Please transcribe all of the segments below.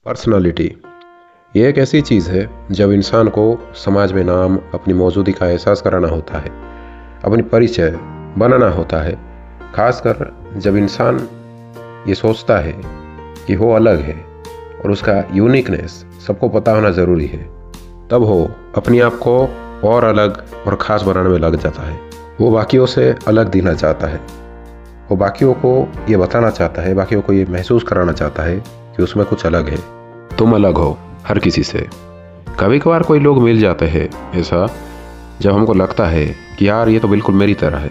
Personality ये एक ऐसी चीज़ है जब इंसान को समाज में नाम, अपनी मौजूदगी का एहसास कराना होता है, अपनी परिचय बनाना होता है। खासकर जब इंसान ये सोचता है कि वो अलग है और उसका यूनिकनेस सबको पता होना ज़रूरी है, तब वो अपने आप को और अलग और ख़ास बनाने में लग जाता है। वो बाकियों से अलग दिखना चाहता है, वो बाकियों को ये बताना चाहता है, बाकियों को ये महसूस कराना चाहता है कि उसमें कुछ अलग है। तुम अलग हो हर किसी से। कभी कभार कोई लोग मिल जाते हैं ऐसा जब हमको लगता है कि यार ये तो बिल्कुल मेरी तरह है।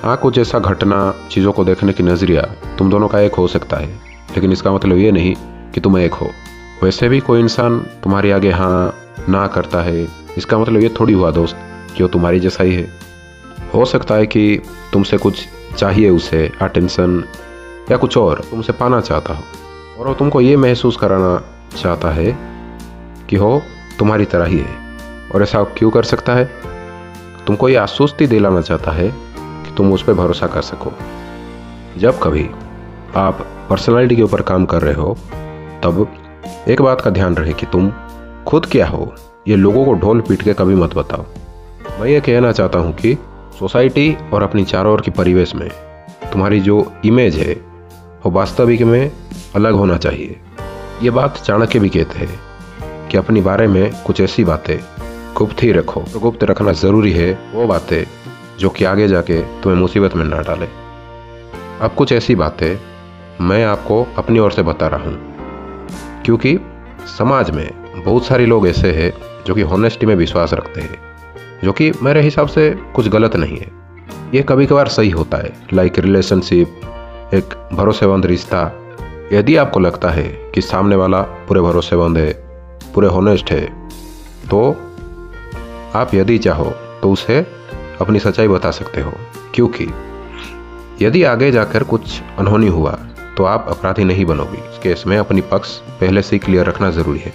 हाँ, कुछ ऐसा घटना, चीज़ों को देखने की नज़रिया तुम दोनों का एक हो सकता है, लेकिन इसका मतलब ये नहीं कि तुम एक हो। वैसे भी कोई इंसान तुम्हारे आगे हाँ ना करता है, इसका मतलब ये थोड़ी हुआ दोस्त कि वो तुम्हारी जैसा ही है। हो सकता है कि तुमसे कुछ चाहिए, उसे अटेंशन या कुछ और तुमसे पाना चाहता हो, और वो तुमको ये महसूस कराना चाहता है कि हो तुम्हारी तरह ही है। और ऐसा क्यों कर सकता है? तुमको ये आश्वस्ति दिलाना चाहता है कि तुम उस पर भरोसा कर सको। जब कभी आप पर्सनालिटी के ऊपर काम कर रहे हो, तब एक बात का ध्यान रहे कि तुम खुद क्या हो, ये लोगों को ढोल पीट के कभी मत बताओ। मैं ये कहना चाहता हूँ कि सोसाइटी और अपनी चारों ओर की परिवेश में तुम्हारी जो इमेज है वो वास्तविक में अलग होना चाहिए। ये बात चाणक्य भी कहते हैं कि अपने बारे में कुछ ऐसी बातें गुप्त ही रखो। तो गुप्त रखना ज़रूरी है वो बातें जो कि आगे जाके तुम्हें मुसीबत में ना डाले। अब कुछ ऐसी बातें मैं आपको अपनी ओर से बता रहा हूँ, क्योंकि समाज में बहुत सारे लोग ऐसे हैं जो कि हॉनेस्टी में विश्वास रखते हैं, जो कि मेरे हिसाब से कुछ गलत नहीं है। ये कभी कभार सही होता है, लाइक रिलेशनशिप, एक भरोसेमंद रिश्ता। यदि आपको लगता है कि सामने वाला पूरे भरोसेमंद है, पूरे हॉनेस्ट है, तो आप यदि चाहो तो उसे अपनी सच्चाई बता सकते हो, क्योंकि यदि आगे जाकर कुछ अनहोनी हुआ तो आप अपराधी नहीं बनोगे। इस केस में अपनी पक्ष पहले से ही क्लियर रखना ज़रूरी है।